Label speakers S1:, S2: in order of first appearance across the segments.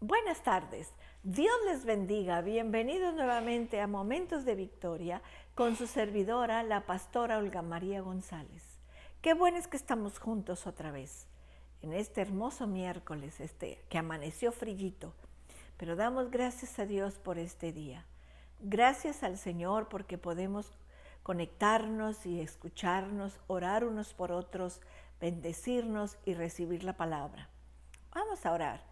S1: Buenas tardes, Dios les bendiga, bienvenidos nuevamente a Momentos de Victoria con su servidora, la pastora Olga María González. Qué bueno es que estamos juntos otra vez, en este hermoso miércoles, que amaneció frillito, pero damos gracias a Dios por este día. Gracias al Señor porque podemos conectarnos y escucharnos, orar unos por otros, bendecirnos y recibir la palabra. Vamos a orar.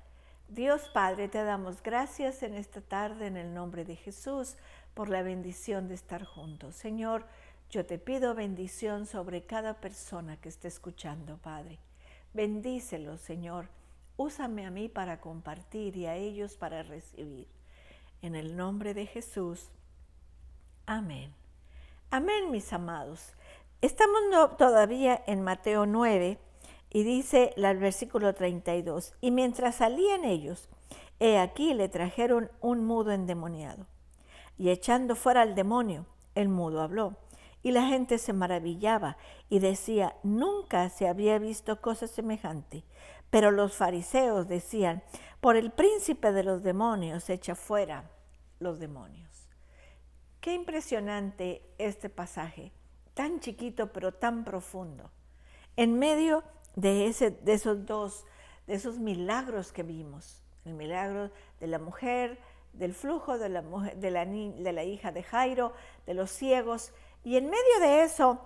S1: Dios Padre, te damos gracias en esta tarde en el nombre de Jesús por la bendición de estar juntos. Señor, yo te pido bendición sobre cada persona que esté escuchando, Padre. Bendícelos, Señor. Úsame a mí para compartir y a ellos para recibir. En el nombre de Jesús. Amén. Amén, mis amados. Estamos todavía en Mateo 9 y dice el versículo 32, y mientras salían ellos, he aquí le trajeron un mudo endemoniado. Y echando fuera al demonio, el mudo habló. Y la gente se maravillaba y decía, nunca se había visto cosa semejante. Pero los fariseos decían, por el príncipe de los demonios echa fuera los demonios. Qué impresionante este pasaje, tan chiquito pero tan profundo. En medio de esos milagros que vimos, el milagro de la mujer, del flujo de la hija de Jairo, de los ciegos, y en medio de eso,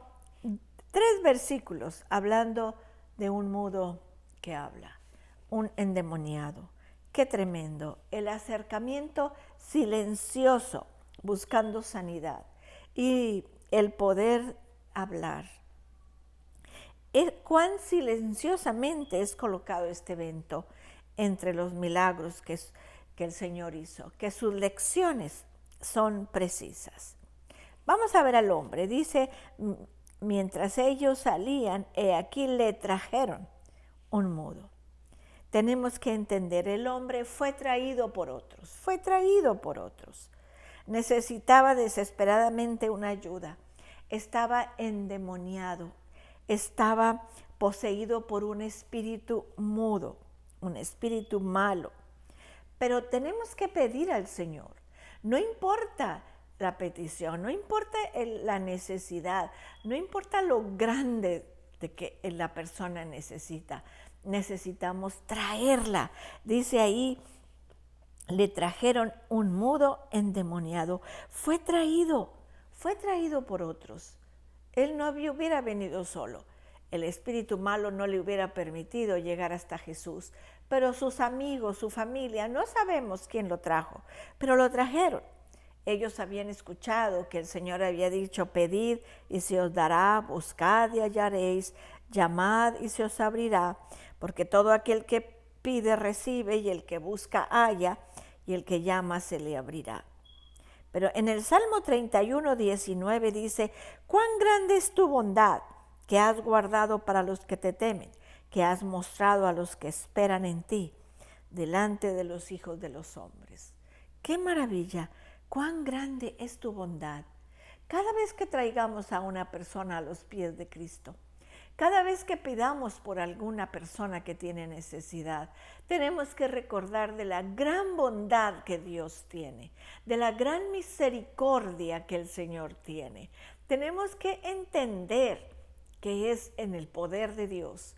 S1: 3 versículos hablando de un mudo que habla, un endemoniado. Qué tremendo, el acercamiento silencioso, buscando sanidad y el poder hablar. Cuán silenciosamente es colocado este evento entre los milagros que el Señor hizo, que sus lecciones son precisas. Vamos a ver al hombre, dice, mientras ellos salían, he aquí le trajeron un mudo. Tenemos que entender, el hombre fue traído por otros, necesitaba desesperadamente una ayuda, estaba endemoniado, estaba poseído por un espíritu mudo, un espíritu malo. Pero tenemos que pedir al Señor. No importa la petición, no importa la necesidad, no importa lo grande de que la persona necesita. Necesitamos traerla. Dice ahí, le trajeron un mudo endemoniado. Fue traído por otros. Él no hubiera venido solo. El espíritu malo no le hubiera permitido llegar hasta Jesús. Pero sus amigos, su familia, no sabemos quién lo trajo, pero lo trajeron. Ellos habían escuchado que el Señor había dicho, pedid y se os dará, buscad y hallaréis, llamad y se os abrirá, porque todo aquel que pide recibe y el que busca halla y el que llama se le abrirá. Pero en el Salmo 31, 19 dice, cuán grande es tu bondad que has guardado para los que te temen, que has mostrado a los que esperan en ti, delante de los hijos de los hombres. ¡Qué maravilla! ¡Cuán grande es tu bondad! Cada vez que traigamos a una persona a los pies de Cristo, cada vez que pidamos por alguna persona que tiene necesidad, tenemos que recordar de la gran bondad que Dios tiene, de la gran misericordia que el Señor tiene. Tenemos que entender que es en el poder de Dios,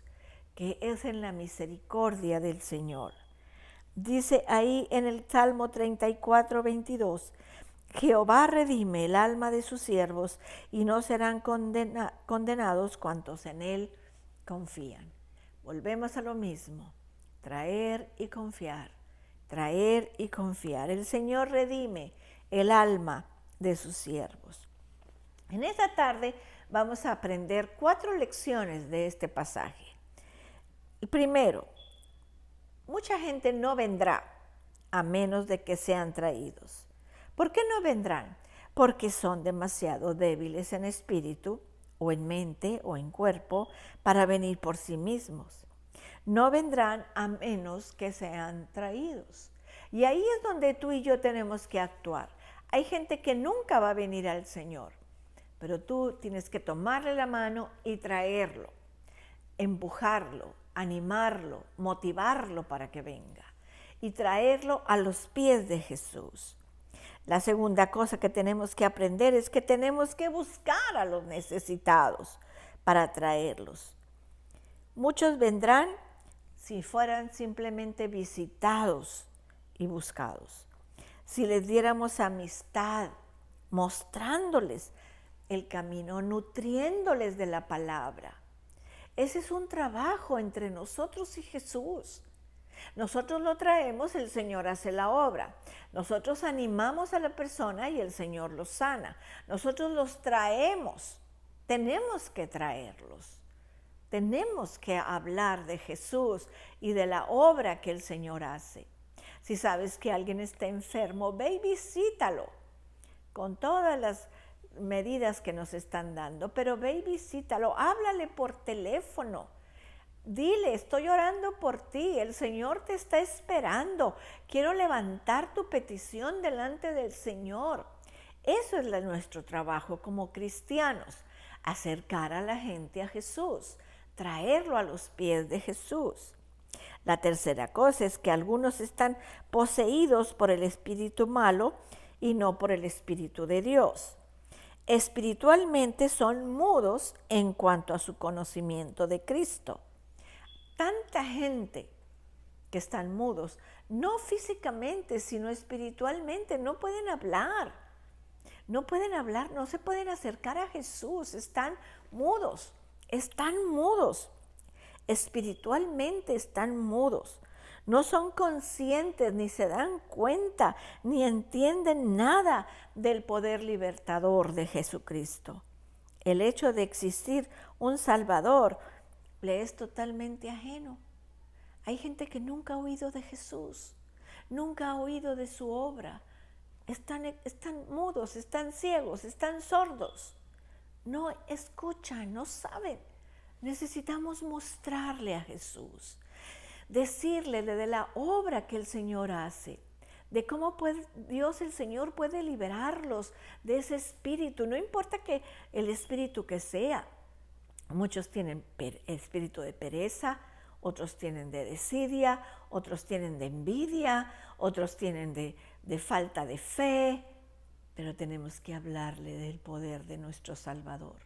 S1: que es en la misericordia del Señor. Dice ahí en el Salmo 34, 22, Jehová redime el alma de sus siervos y no serán condenados cuantos en él confían. Volvemos a lo mismo, traer y confiar, traer y confiar. El Señor redime el alma de sus siervos. En esta tarde vamos a aprender 4 lecciones de este pasaje. Primero, mucha gente no vendrá a menos de que sean traídos. ¿Por qué no vendrán? Porque son demasiado débiles en espíritu, o en mente, o en cuerpo, para venir por sí mismos. No vendrán a menos que sean traídos. Y ahí es donde tú y yo tenemos que actuar. Hay gente que nunca va a venir al Señor, pero tú tienes que tomarle la mano y traerlo, empujarlo, animarlo, motivarlo para que venga. y traerlo a los pies de Jesús. La segunda cosa que tenemos que aprender es que tenemos que buscar a los necesitados para traerlos. Muchos vendrán si fueran simplemente visitados y buscados. Si les diéramos amistad, mostrándoles el camino, nutriéndoles de la palabra. Ese es un trabajo entre nosotros y Jesús. Nosotros lo traemos, el Señor hace la obra. Nosotros animamos a la persona y el Señor los sana. Nosotros los traemos, tenemos que traerlos. Tenemos que hablar de Jesús y de la obra que el Señor hace. Si sabes que alguien está enfermo, ve y visítalo, con todas las medidas que nos están dando, pero ve y visítalo, háblale por teléfono. Dile, estoy orando por ti, el Señor te está esperando, quiero levantar tu petición delante del Señor. Eso es nuestro trabajo como cristianos, acercar a la gente a Jesús, traerlo a los pies de Jesús. La tercera cosa es que algunos están poseídos por el espíritu malo y no por el Espíritu de Dios. Espiritualmente son mudos en cuanto a su conocimiento de Cristo. Tanta gente que están mudos, no físicamente, sino espiritualmente, no pueden hablar. No pueden hablar, no se pueden acercar a Jesús, están mudos, espiritualmente están mudos. No son conscientes, ni se dan cuenta, ni entienden nada del poder libertador de Jesucristo. El hecho de existir un Salvador le es totalmente ajeno. Hay gente que nunca ha oído de Jesús, nunca ha oído de su obra. Están mudos, están ciegos, están sordos. No escuchan, no saben. Necesitamos mostrarle a Jesús, decirle de la obra que el Señor hace, de cómo Dios el Señor puede liberarlos de ese espíritu, no importa que el espíritu que sea. Muchos tienen espíritu de pereza, otros tienen de desidia, otros tienen de envidia, otros tienen de falta de fe, pero tenemos que hablarle del poder de nuestro Salvador.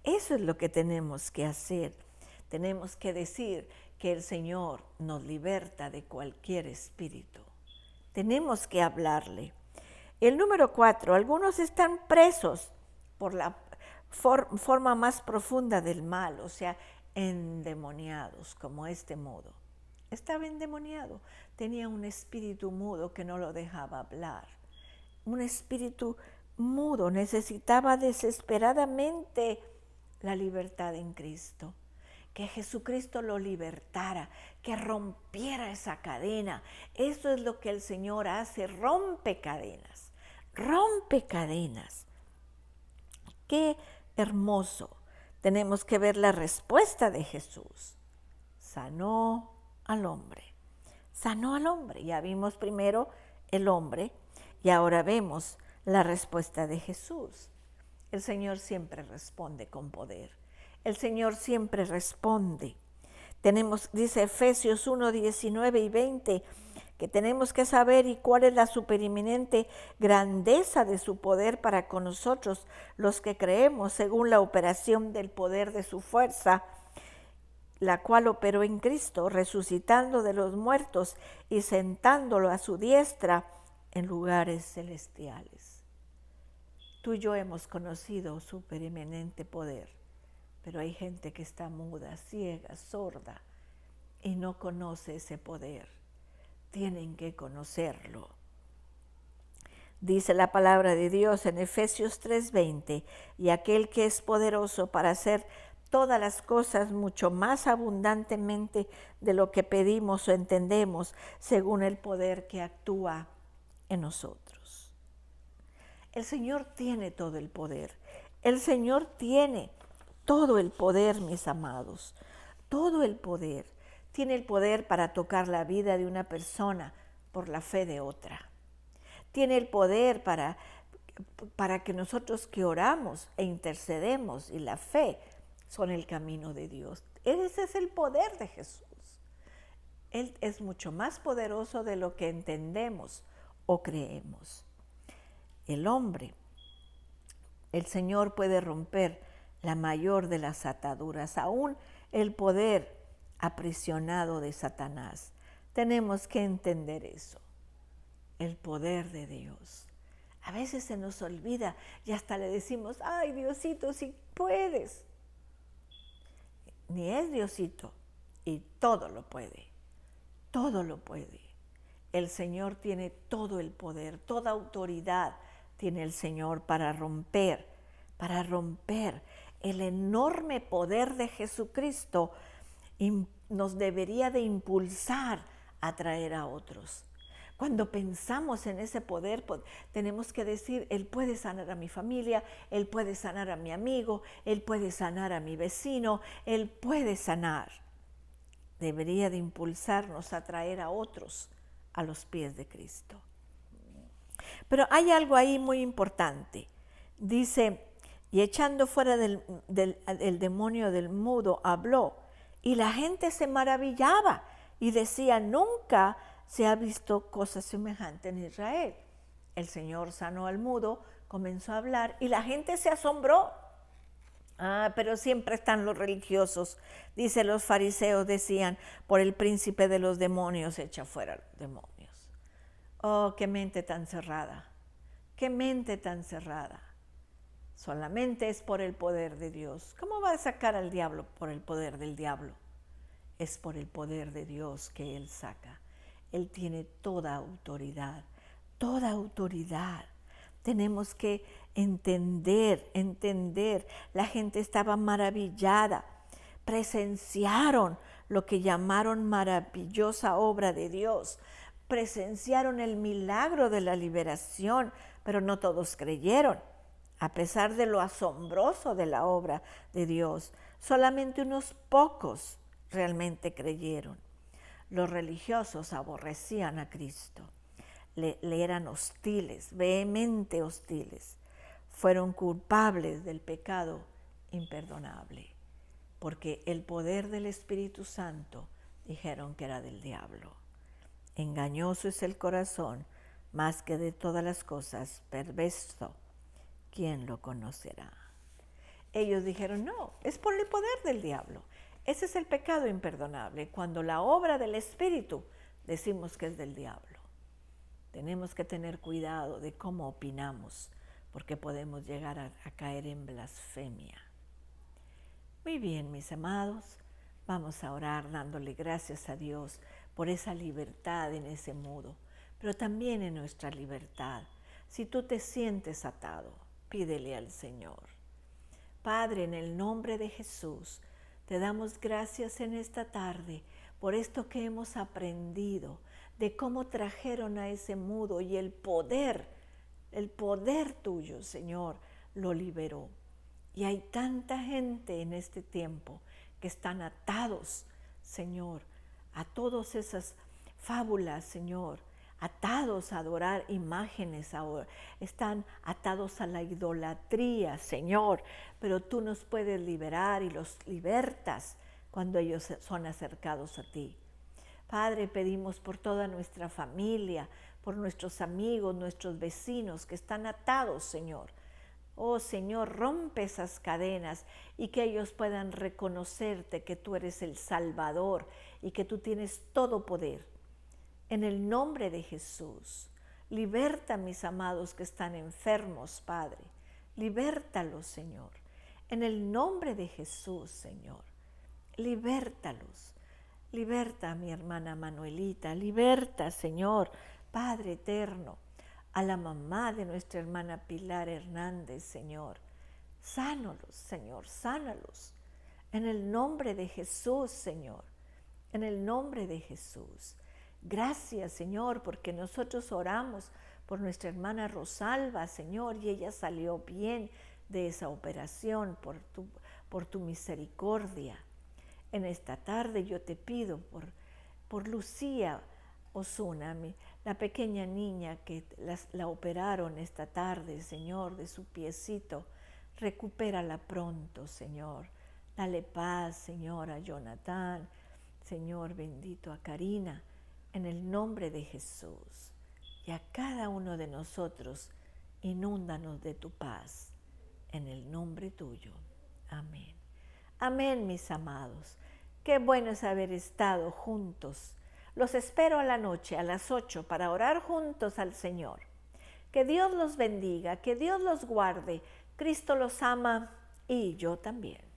S1: Eso es lo que tenemos que hacer. Tenemos que decir que el Señor nos liberta de cualquier espíritu. Tenemos que hablarle. El número 4, algunos están presos por la forma más profunda del mal, o sea, endemoniados, como este mudo. Estaba endemoniado, tenía un espíritu mudo que no lo dejaba hablar. Un espíritu mudo, necesitaba desesperadamente la libertad en Cristo. Que Jesucristo lo libertara, que rompiera esa cadena. Eso es lo que el Señor hace, rompe cadenas, rompe cadenas. Qué hermoso. Tenemos que ver la respuesta de Jesús. Sanó al hombre. Sanó al hombre. Ya vimos primero el hombre y ahora vemos la respuesta de Jesús. El Señor siempre responde con poder. El Señor siempre responde. Dice Efesios 1, 19 y 20, que tenemos que saber y cuál es la supereminente grandeza de su poder para con nosotros, los que creemos, según la operación del poder de su fuerza, la cual operó en Cristo, resucitando de los muertos y sentándolo a su diestra en lugares celestiales. Tú y yo hemos conocido supereminente poder, pero hay gente que está muda, ciega, sorda y no conoce ese poder. Tienen que conocerlo. Dice la palabra de Dios en Efesios 3:20, y aquel que es poderoso para hacer todas las cosas mucho más abundantemente de lo que pedimos o entendemos, según el poder que actúa en nosotros. El Señor tiene todo el poder. El Señor tiene todo el poder, mis amados, todo el poder. Tiene el poder para tocar la vida de una persona por la fe de otra. Tiene el poder para que nosotros que oramos e intercedemos, y la fe son el camino de Dios. Ese es el poder de Jesús. Él es mucho más poderoso de lo que entendemos o creemos. El hombre, el Señor puede romper la mayor de las ataduras, aún el poder aprisionado de Satanás. Tenemos que entender eso, el poder de Dios. A veces se nos olvida y hasta le decimos, ay Diosito, si puedes. Ni es Diosito y todo lo puede, todo lo puede. El Señor tiene todo el poder, toda autoridad tiene el Señor para romper el enorme poder de Jesucristo. Nos debería de impulsar a atraer a otros. Cuando pensamos en ese poder, tenemos que decir, Él puede sanar a mi familia, Él puede sanar a mi amigo, Él puede sanar a mi vecino, Él puede sanar. Debería de impulsarnos a traer a otros a los pies de Cristo. Pero hay algo ahí muy importante. Dice, y echando fuera el demonio del mudo, habló, y la gente se maravillaba y decía, nunca se ha visto cosa semejante en Israel. El Señor sanó al mudo, comenzó a hablar y la gente se asombró. Pero siempre están los religiosos. Dice, los fariseos decían, por el príncipe de los demonios echa fuera los demonios. Oh, qué mente tan cerrada, qué mente tan cerrada. Solamente es por el poder de Dios. ¿Cómo va a sacar al diablo por el poder del diablo? Es por el poder de Dios que Él saca. Él tiene toda autoridad, toda autoridad. Tenemos que entender. La gente estaba maravillada. Presenciaron lo que llamaron maravillosa obra de Dios. Presenciaron el milagro de la liberación, pero no todos creyeron. A pesar de lo asombroso de la obra de Dios, solamente unos pocos realmente creyeron. Los religiosos aborrecían a Cristo, le eran hostiles, vehemente hostiles. Fueron culpables del pecado imperdonable, porque el poder del Espíritu Santo dijeron que era del diablo. Engañoso es el corazón, más que de todas las cosas, perverso. ¿Quién lo conocerá? Ellos dijeron, no, es por el poder del diablo. Ese es el pecado imperdonable. Cuando la obra del Espíritu decimos que es del diablo. Tenemos que tener cuidado de cómo opinamos, porque podemos llegar a caer en blasfemia. Muy bien, mis amados, vamos a orar dándole gracias a Dios por esa libertad en ese mudo, pero también en nuestra libertad. Si tú te sientes atado, pídele al Señor. Padre, en el nombre de Jesús, te damos gracias en esta tarde por esto que hemos aprendido, de cómo trajeron a ese mudo y el poder tuyo, Señor, lo liberó. Y hay tanta gente en este tiempo que están atados, Señor, a todas esas fábulas, Señor, atados a adorar imágenes, ahora están atados a la idolatría, Señor, pero tú nos puedes liberar y los libertas cuando ellos son acercados a ti. Padre, pedimos por toda nuestra familia, por nuestros amigos, nuestros vecinos que están atados, Señor. Oh Señor, rompe esas cadenas y que ellos puedan reconocerte que tú eres el Salvador y que tú tienes todo poder. En el nombre de Jesús, liberta a mis amados que están enfermos, Padre. Libértalos, Señor. En el nombre de Jesús, Señor. Libértalos. Liberta a mi hermana Manuelita. Liberta, Señor, Padre eterno, a la mamá de nuestra hermana Pilar Hernández, Señor. Sánalos, Señor, sánalos. En el nombre de Jesús, Señor. En el nombre de Jesús. Gracias, Señor, porque nosotros oramos por nuestra hermana Rosalba, Señor, y ella salió bien de esa operación por tu misericordia. En esta tarde yo te pido por Lucía Osuna, la pequeña niña que la operaron esta tarde, Señor, de su piecito. Recupérala pronto, Señor. Dale paz, Señor, a Jonathan. Señor bendito, a Karina, en el nombre de Jesús. Y a cada uno de nosotros, inúndanos de tu paz, en el nombre tuyo. Amén. Amén, mis amados. Qué bueno es haber estado juntos. Los espero a la noche, a las 8, para orar juntos al Señor. Que Dios los bendiga, que Dios los guarde. Cristo los ama y yo también.